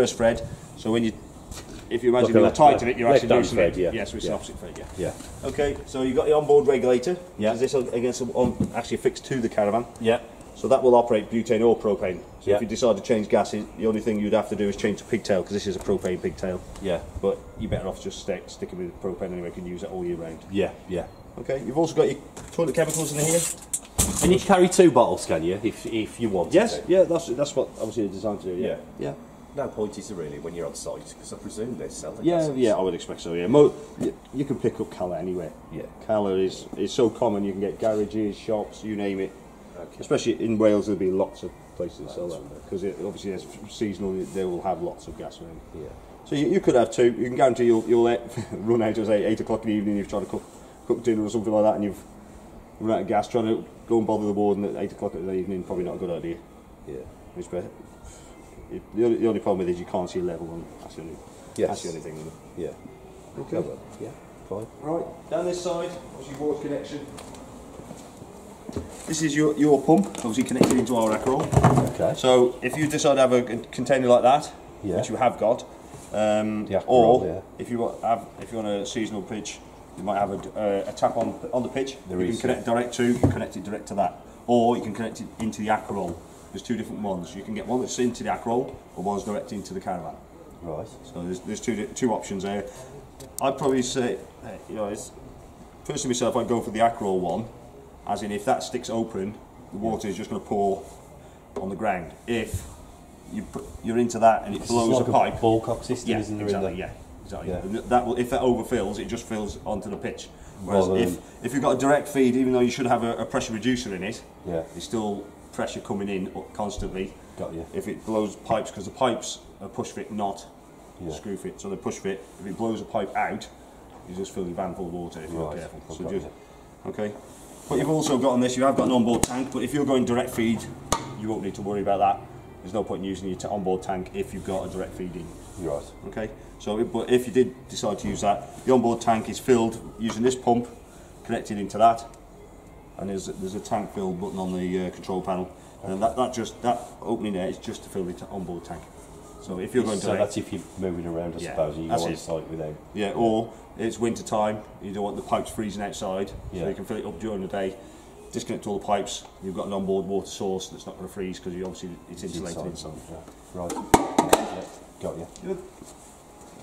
reverse thread. So when you, if you imagine when I tighten it, you're actually loosening it. Yeah. Yes, it's the opposite thread. Yeah. Okay, so you've got the onboard regulator. Yeah. This is actually affixed to the caravan. Yeah. So that will operate butane or propane. So Yeah. if you decide to change gases, the only thing you'd have to do is change the pigtail, because this is a propane pigtail. Yeah. But you're better off just sticking with propane anyway. You can use it all year round. Yeah. Yeah. Okay, you've also got your toilet chemicals in here. And you can carry 2 bottles, can you, if you want? Yes, to? yeah, that's what obviously they're designed to do. Yeah. Yeah. No point is there really when you're on site, because I presume they're selling. Yeah, I would expect so. Yeah, you can pick up colour anywhere. Yeah. Colour is so common. You can get garages, shops, you name it. Okay. Especially in Wales, there'll be lots of places that sell that, because obviously it's seasonal. They will have lots of gas around. Yeah. So you could have 2. You can guarantee you'll run out at 8 o'clock in the evening. You've tried to cook dinner or something like that, and you've run out of gas. Trying to go and bother the warden at 8 o'clock in the evening, probably not a good idea. Yeah. It's better. The only problem with it is you can't see a level one. That's the only thing with it. Yeah. Okay. Yeah. Fine. Right, down this side, obviously water connection. This is your pump, obviously connected into our Akerol. Okay. So if you decide to have a container like that, Yeah. which you have got, if you want a seasonal pitch, you might have a tap on the pitch. You can connect direct to that, or you can connect it into the Akerol. There's 2 different ones. You can get one that's into the Akerol, or one's direct into the caravan. Right. So there's two options there. I'd probably say, personally myself, I'd go for the Akerol one, as in if that sticks open, the water is just going to pour on the ground. If you're into that and it blows like a pipe, Ballcock system, isn't there? Exactly. Yeah. If that overfills, it just fills onto the pitch. Whereas if you've got a direct feed, even though you should have a pressure reducer in it, there's still pressure coming in constantly. Got you. If it blows pipes, because the pipes are push fit, not screw fit, so they're push fit. If it blows a pipe out, you just fill your van full of water if you're not careful. So okay. But you've also got on this, you have got an onboard tank, but if you're going direct feed, you won't need to worry about that. There's no point in using your onboard tank if you've got a direct feed in. Right. Okay. So, but if you did decide to use that, the onboard tank is filled using this pump connected into that, and there's a tank fill button on the control panel, and that opening there is just to fill the onboard tank. So if you're going to, that's if you're moving around, I suppose, and you go on site without. Yeah, or it's winter time, you don't want the pipes freezing outside, so you can fill it up during the day. Disconnect all the pipes. You've got an onboard water source that's not going to freeze because it's insulated inside. Right. Yeah. Got you. Good.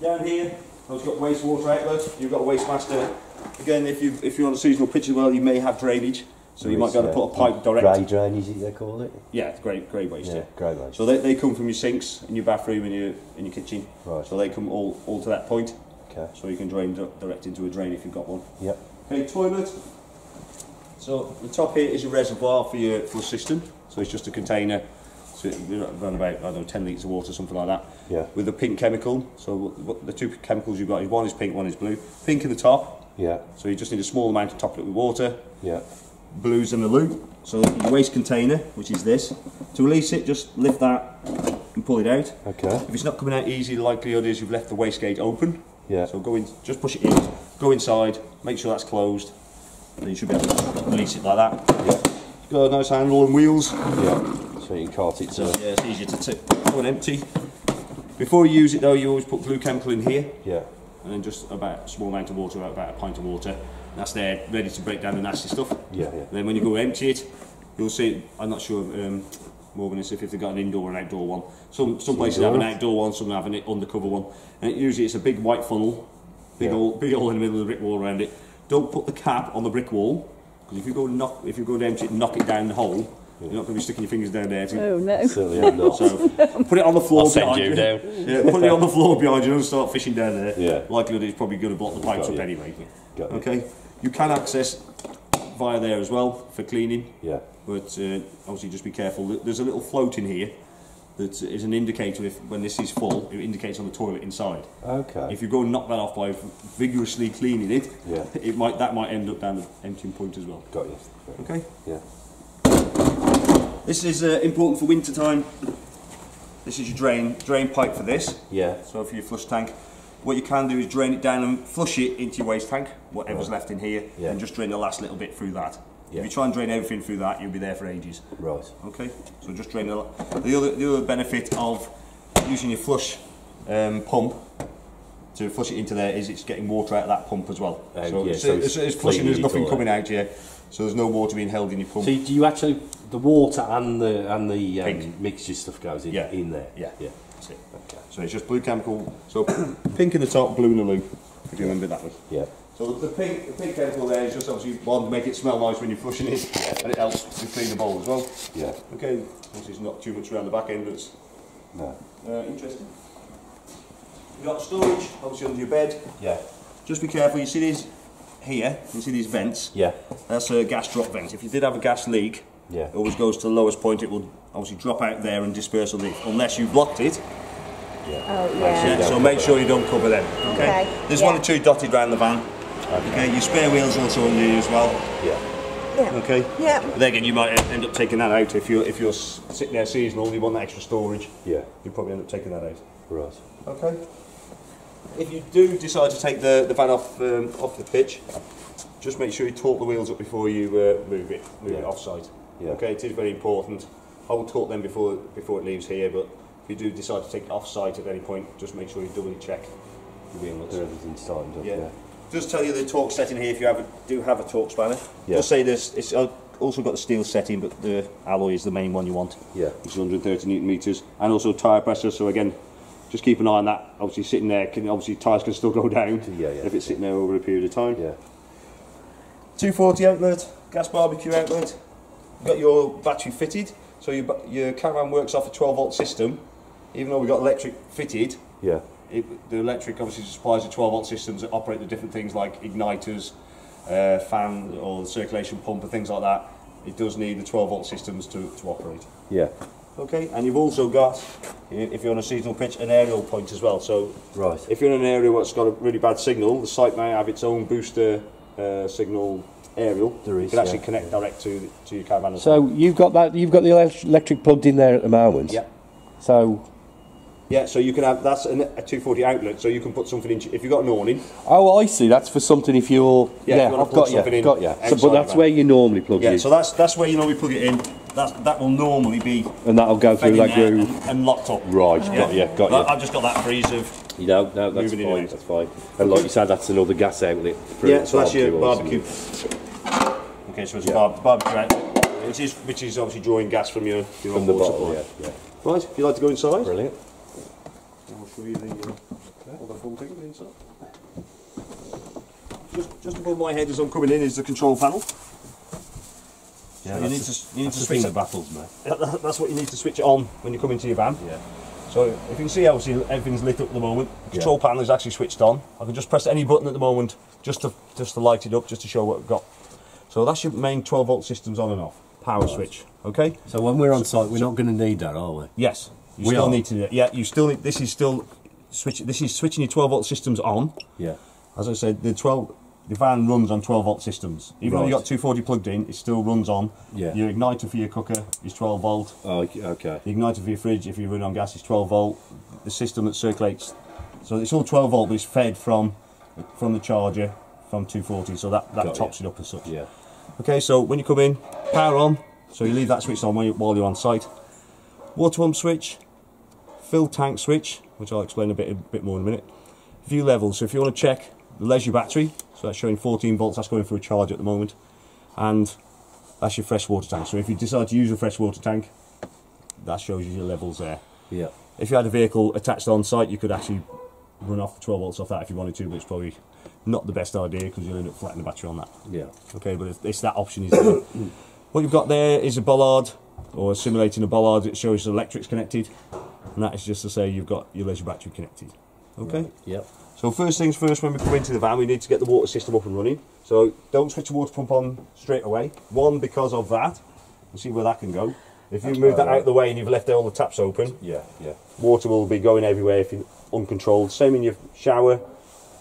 Down here, I've got wastewater outlet. You've got a waste master. Again, if you're on a seasonal pitch as well, you may have drainage. So you might be able to put a pipe direct. Grey drainage, they call it? Yeah, grey waste. Yeah, grey waste. So they come from your sinks in your bathroom and in your kitchen. Right. So they come all to that point. Okay. So you can drain direct into a drain if you've got one. Yep. Okay, toilet. So the top here is your reservoir for your system. So it's just a container. So around about, I don't know, 10 litres of water, something like that. Yeah. With a pink chemical. So the 2 chemicals you've got, one is pink, one is blue. Pink in the top. Yeah. So you just need a small amount to top it with water. Yeah. Blues in the loop. So your waste container, which is this. To release it, just lift that and pull it out. Okay. If it's not coming out easy, the likelihood is you've left the waste gate open. Yeah. So go in, just push it in, go inside, make sure that's closed. Then you should be able to release it like that. Yeah. It's got a nice handle and wheels. Yeah. So you can cart it to... Yeah, it's easier to go and empty. Before you use it though, you always put blue chemical in here. Yeah. And then just about a small amount of water, about a pint of water. That's there, ready to break down the nasty stuff. Yeah, yeah. And then when you go empty it, you'll see, I'm not sure more than this if they've got an indoor or an outdoor one. Some places have an outdoor one, some have an undercover one. And usually it's a big white funnel, big hole in the middle of the brick wall around it. Don't put the cap on the brick wall, because if you go to empty it and knock it down the hole, you're not going to be sticking your fingers down there. Oh no. So put it on the floor behind you. Down. Yeah, put it on the floor behind you and start fishing down there. Yeah. Likelihood it's probably going to block the pipes up anyway. Got okay. You can access via there as well for cleaning. Yeah. But obviously just be careful. There's a little float in here that is an indicator when this is full. It indicates on the toilet inside. Okay. If you go and knock that off by vigorously cleaning it, yeah, that might end up down the emptying point as well. Got you. Okay. Yeah. This is important for winter time. This is your drain pipe for this. Yeah. So for your flush tank, what you can do is drain it down and flush it into your waste tank, whatever's left in here, and just drain the last little bit through that. If you try and drain everything through that, you'll be there for ages. Right. Okay. So just drain the other benefit of using your flush pump to flush it into there is it's getting water out of that pump as well. So, yeah, it's flushing, there's nothing coming out here, so there's no water being held in your pump. So do you actually, the water and the mixture stuff goes in, in there? Yeah. That's it. Okay. So it's just blue chemical, so pink in the top, blue in the loop, if you remember that way. Yeah. So the pink chemical there is just obviously one to make it smell nice when you're flushing it, and it helps to clean the bowl as well. Yeah. Okay, obviously it's not too much around the back end, but it's interesting. You've got storage, obviously under your bed. Yeah. Just be careful, you see these here, you see these vents? Yeah. That's a gas drop vent. If you did have a gas leak, it always goes to the lowest point, it will obviously drop out there and disperse the leak, unless you've blocked it. Yeah. Oh, yeah. So make sure you don't cover them. Okay. There's one or two dotted around the van. Okay. Your spare wheels also under you as well. Yeah. Okay. Yeah. But then again, you might end up taking that out if you're sitting there seasonal. You want that extra storage. Yeah. You probably end up taking that out. Right. Okay. If you do decide to take the van off the pitch, just make sure you torque the wheels up before you move it offside. Yeah. Okay. It is very important. I will torque them before it leaves here, but if you do decide to take it off-site at any point, just make sure you doubly check your wheel nuts. Everything's tightened up. Yeah. Just tell you the torque setting here if you do have a torque spanner. Yeah. Just say this. It's also got the steel setting, but the alloy is the main one you want. Yeah. Which is 130 newton meters, and also tyre pressure. So again, just keep an eye on that. Obviously, sitting there, tyres can still go down. If it's sitting there over a period of time. Yeah. 240 outlet, gas barbecue outlet. You've got your battery fitted, so your caravan works off a 12-volt system. Even though we've got electric fitted, the electric obviously supplies the 12-volt systems that operate the different things like igniters, fan or the circulation pump and things like that. It does need the 12-volt systems to operate. Yeah. Okay, and you've also got, if you're on a seasonal pitch, an aerial point as well. So if you're in an area where it's got a really bad signal, the site may have its own booster signal aerial. There is, you can actually connect direct to your caravan as well. So you've got the electric plugged in there at the moment. Yeah. So you can have, that's a 240 outlet, so you can put something in, if you've got an awning. Oh, I see, that's for something if you're... I've got you. So, but that's where you normally plug it in. So that's where you normally plug it in. That will normally be... And that'll go through that groove. And locked up. Right, got you. I've just got that for ease of... No, that's fine, that's fine. And like you said, that's another gas outlet. So that's your barbecue. Okay, so it's a barbecue outlet, which is obviously drawing gas from your from the bottle, Right, if you'd like to go inside. Brilliant. I'll show you all the full thing inside. Just above my head as I'm coming in is the control panel. Yeah, so you need to switch the baffles, mate. That's what you need to switch it on when you come into your van. Yeah. So if you can see, obviously everything's lit up at the moment. The control panel is actually switched on. I can just press any button at the moment just to light it up, just to show what we've got. So that's your main 12-volt systems on and off. Power switch. Okay. So when we're on site, we're not going to need that, are we? Yes. You still need to. Yeah. You still need. This is still switch. This is switching your 12-volt systems on. Yeah. As I said, the van runs on 12-volt systems. Even though you got 240 plugged in, it still runs on. Yeah. Your igniter for your cooker is 12-volt. Oh, okay. The igniter for your fridge, if you run on gas, is 12-volt. The system that circulates, so it's all 12-volt, but it's fed from the charger from 240, so that tops it up as such. Yeah. Okay, so when you come in, power on, so you leave that switched on while you're on site. Water pump switch, fill tank switch, which I'll explain a bit more in a minute. View levels, so if you want to check the leisure battery, so that's showing 14 volts, that's going for a charge at the moment, and that's your freshwater tank. So if you decide to use a freshwater tank, that shows you your levels there. Yeah. If you had a vehicle attached on site, you could actually run off 12 volts off that if you wanted to, but it's probably not the best idea because you'll end up flattening the battery on that. Yeah. Okay, but it's that option is there. What you've got there is a bollard, or simulating a bollard. It shows the electrics connected, and that is just to say you've got your leisure battery connected. Okay. Right. Yep. So first things first, when we come into the van, we need to get the water system up and running. So don't switch the water pump on straight away. One, because of that. We'll see where that can go. If you move that out of the way and you've left all the taps open, water will be going everywhere if you're uncontrolled. Same in your shower,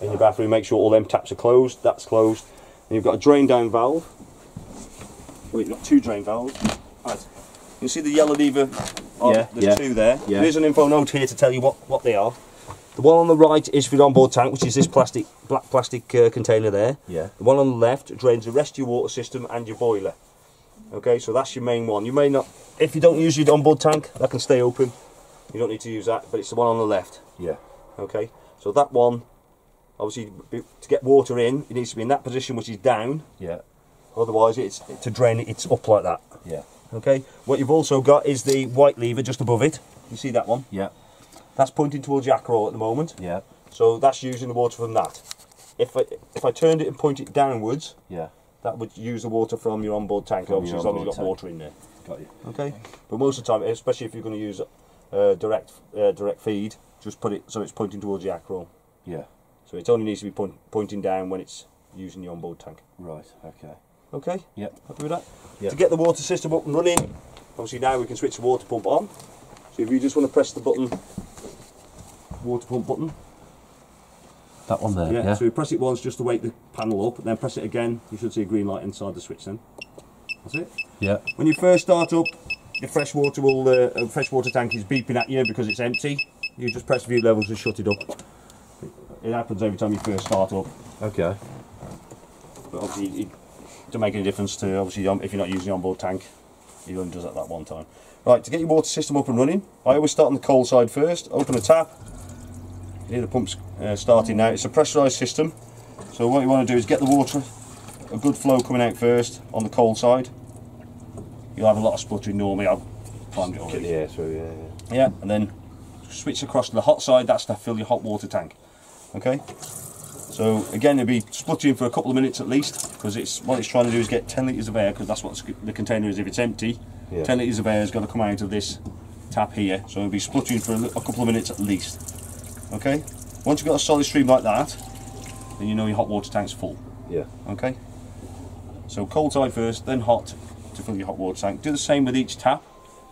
in your bathroom, make sure all them taps are closed, that's closed. And you've got a drain down valve. Wait, not two drain valves. Right. You see the yellow lever? There's two there. Yeah. There's an info note here to tell you what they are. The one on the right is for the onboard tank, which is this black plastic container there. Yeah. The one on the left drains the rest of your water system and your boiler. Okay, so that's your main one. You may not, if you don't use your onboard tank, that can stay open. You don't need to use that, but it's the one on the left. Yeah. Okay, so that one, obviously, to get water in, it needs to be in that position, which is down. Yeah. Otherwise, it's to drain it, it's up like that. Yeah. Okay. What you've also got is the white lever just above it. You see that one? Yeah. That's pointing towards the Acro at the moment. Yeah. So that's using the water from that. If I turned it and point it downwards, Yeah. that would use the water from your onboard tank, obviously, as long as you've got water in there. Got you. Okay. But most of the time, especially if you're going to use direct feed, just put it so it's pointing towards the Acro. Yeah. So it only needs to be pointing down when it's using the onboard tank. Right. Okay. Okay. Yep. Happy with that? Yep. To get the water system up and running, obviously now we can switch the water pump on. So if you just want to press the button, water pump button. That one there. Yeah. So you press it once just to wake the panel up, and then press it again. You should see a green light inside the switch then. That's it. Yeah. When you first start up, the freshwater tank is beeping at you because it's empty. You just press view levels to shut it up. It happens every time you first start up. Okay. But obviously, it doesn't make any difference to obviously if you're not using the onboard tank. It only does it that one time. Right, to get your water system up and running, I always start on the cold side first. Open the tap. You hear the pump's starting now. It's a pressurised system. So what you want to do is get the water, a good flow coming out first on the cold side. You'll have a lot of spluttering normally. I've climbed it already. Get the air through. Yeah. Yeah, and then switch across to the hot side. That's to fill your hot water tank. Okay. So again, it'll be spluttering for a couple of minutes at least, because what it's trying to do is get 10 litres of air, because that's what the container is if it's empty. Yeah. 10 litres of air has got to come out of this tap here, so it'll be spluttering for a couple of minutes at least. Okay. Once you've got a solid stream like that, then you know your hot water tank's full. Yeah. Okay. So cold side first, then hot to fill your hot water tank. Do the same with each tap.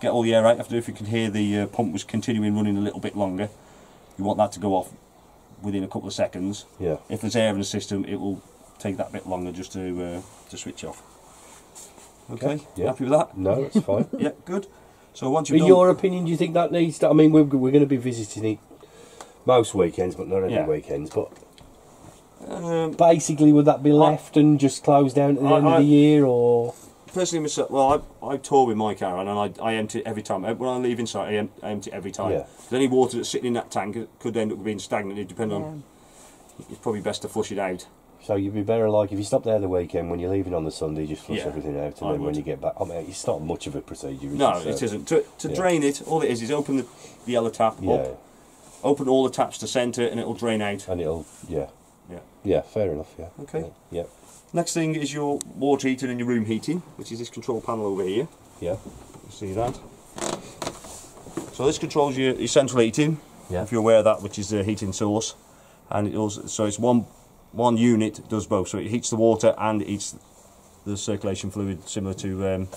Get all the air out. After, if you can hear the pump was continuing running a little bit longer, you want that to go off within a couple of seconds. Yeah. If there's air in the system, it will take that bit longer just to switch off. Okay. Yeah. Happy with that? No, that's fine. Yeah. Good. So once you've In done, your opinion, do you think that needs to? I mean, we're going to be visiting it most weekends, but not every weekends. But basically, would that be left and just closed down at the end of the year, or? Personally, myself, well, I tour with my caravan and I empty it every time. When I leave inside, I empty it every time. Yeah. Because any water that's sitting in that tank could end up being stagnant. It depends on. It's probably best to flush it out. So you'd be better like if you stop there the weekend, when you're leaving on the Sunday, just flush everything out, and then when you get back, I mean, it's not much of a procedure. No, it isn't. To drain it, all it is open the yellow tap up, open all the taps to centre, and it'll drain out. And it'll, yeah, fair enough. Yeah. Okay. Yeah. Next thing is your water heating and your room heating, which is this control panel over here. Yeah. See that? So this controls your central heating. Yeah. If you're aware of that, which is the heating source, and it also, so it's one unit does both. So it heats the water and it heats the circulation fluid, similar to a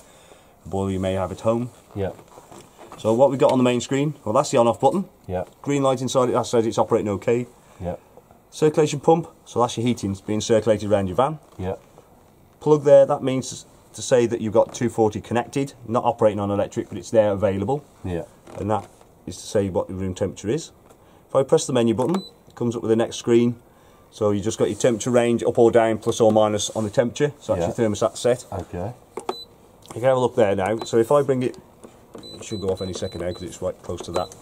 boiler you may have at home. Yeah. So what we've got on the main screen, well, that's the on-off button. Yeah. Green light inside it, that says it's operating okay. Yeah. Circulation pump, so that's your heating being circulated around your van. Yeah. Plug there, that means to say that you've got 240 connected, not operating on electric, but it's there available. Yeah. And that is to say what the room temperature is. If I press the menu button, it comes up with the next screen. So you just got your temperature range, up or down, plus or minus on the temperature. So that's your thermostat set. Okay. You can have a look there now. So if I bring it should go off any second now because it's right close to that.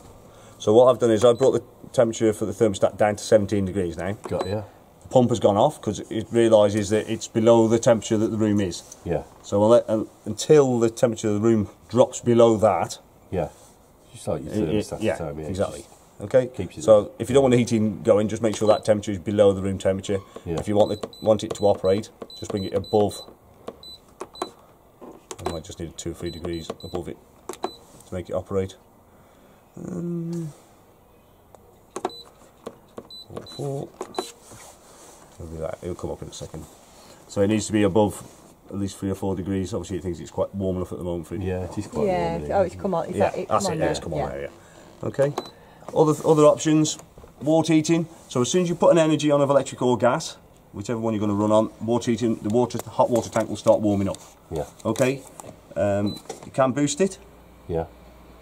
So what I've done is I've brought the temperature for the thermostat down to 17 degrees now. Got you. The pump has gone off because it realises that it's below the temperature that the room is. Yeah. So until the temperature of the room drops below that. Yeah. Just like your thermostat. Yeah, exactly. Okay. Keeps you so if you don't want the heating going, just make sure that temperature is below the room temperature. Yeah. If you want it to operate, just bring it above. I might just need 2 or 3 degrees above it to make it operate. 4. It'll come up in a second. So it needs to be above at least 3 or 4 degrees. Obviously, it thinks it's quite warm enough at the moment for it. Yeah, it is quite warm. Oh, it's come on. That's it. It's come on Yeah. there. Yeah. Okay. Other options. Water heating. So as soon as you put an energy on of electric or gas, whichever one you're going to run on, water heating, the hot water tank will start warming up. Yeah. Okay. You can boost it. Yeah.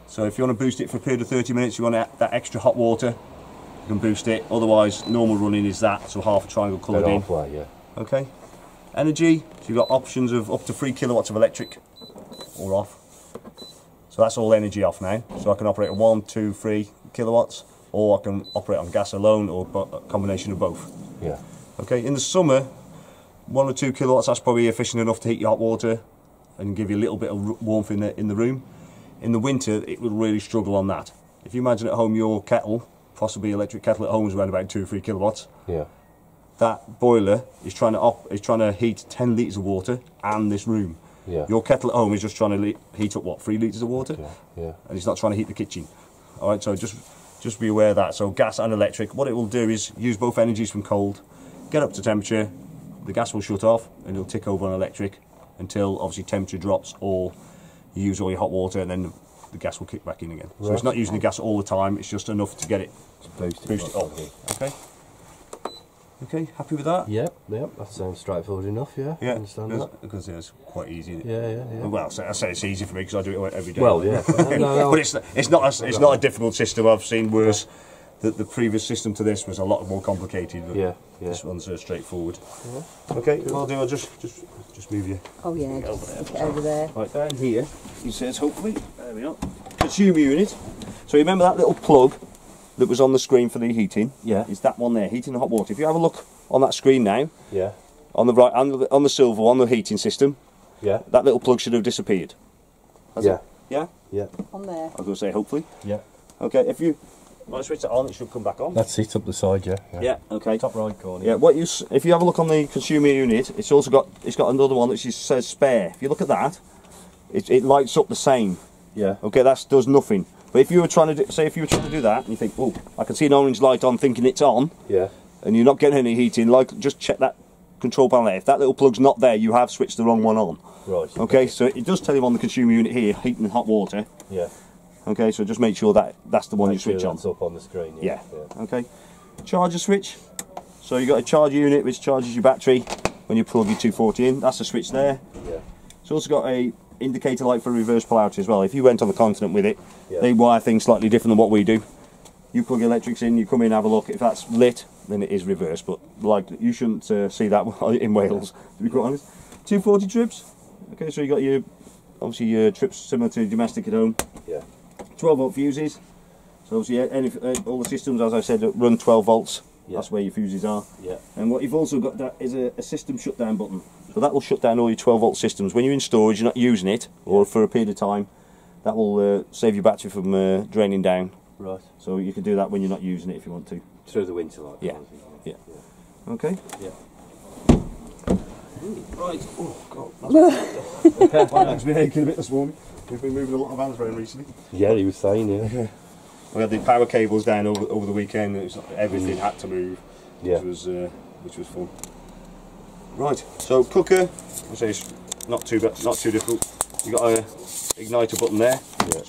So if you want to boost it for a period of 30 minutes, you want that extra hot water, you can boost it. Otherwise, normal running is that, so half a triangle coloured in. Halfway, yeah. Okay. Energy, so you've got options of up to 3 kilowatts of electric or off. So that's all energy off now. So I can operate at 1, 2, 3 kilowatts. or I can operate on gas alone, or a combination of both. Yeah. Okay, in the summer, 1 or 2 kilowatts, that's probably efficient enough to heat your hot water and give you a little bit of warmth in the room. In the winter, it will really struggle on that. If you imagine at home your kettle, possibly electric kettle at home is around about 2 or 3 kilowatts. Yeah. That boiler is trying to heat 10 litres of water and this room. Yeah. Your kettle at home is just trying to heat up what, 3 litres of water? Okay. Yeah. And it's not trying to heat the kitchen. All right, so just be aware of that. So gas and electric, what it will do is use both energies from cold, get up to temperature, the gas will shut off and it'll tick over on electric until obviously temperature drops, or you use all your hot water and then the gas will kick back in again. So it's not using the gas all the time, it's just enough to get it boost it up. Okay. Okay, happy with that? Yep, that sounds straightforward enough, yeah. Yeah, I understand that. because it's quite easy. Yeah. Well, I say it's easy for me because I do it every day. Well, yeah. No. But it's not a difficult system. I've seen worse. The previous system to this was a lot more complicated. But Yeah. This one's straightforward. Yeah. Okay, what I'll do, I'll just move you. Oh yeah, just over there. Right, down here, it says hopefully, there we are, consumer unit. So remember that little plug that was on the screen for the heating? Yeah. It's that one there, heating the hot water. If you have a look on that screen now, Yeah. on the right, on the silver one, the heating system, Yeah. that little plug should have disappeared. Has Yeah. it? Yeah? Yeah. On there. I was going to say hopefully. Yeah. Okay, if you switch it on, it should come back on. That's it up the side, yeah. Yeah, okay. Top right corner. Yeah, if you have a look on the consumer unit, it's got another one that says spare. If you look at that, it lights up the same. Yeah. Okay, that does nothing. But if you were trying to do that, and you think, oh, I can see an orange light on, thinking it's on, Yeah. and you're not getting any heating, just check that control panel there. If that little plug's not there, you have switched the wrong one on. Right. Okay, so it does tell you on the consumer unit here, heating hot water. Yeah. Okay, so just make sure that's the one you switch on. That's up on the screen. Yeah. Okay. Charger switch. So you've got a charger unit which charges your battery when you plug your 240 in. That's the switch there. Yeah. It's also got a indicator light for reverse polarity as well. If you went on the continent with it, Yeah. they wire things slightly different than what we do. You plug electrics in, you come in, have a look. If that's lit, then it is reverse. But like, you shouldn't see that in Wales, to be quite honest. 240 trips. Okay, so you got obviously your trips similar to domestic at home. Yeah. 12 volt fuses. So obviously all the systems, as I said, run 12 volts. Yeah. That's where your fuses are. Yeah. And what you've also got that is a system shutdown button. So that will shut down all your 12 volt systems. When you're in storage, you're not using it, or for a period of time, that will save your battery from draining down. Right. So you can do that when you're not using it if you want to. Through the winter, like. Yeah. Yeah. Okay. Yeah. Right. Oh God. My leg's been aching a bit this morning. We've been moving a lot of vans around recently. Yeah, he was saying, yeah. We had the power cables down over the weekend. It was, everything had to move, Yeah. which was fun. Right. So cooker, I say it's not too difficult. You got a igniter button there. Yeah.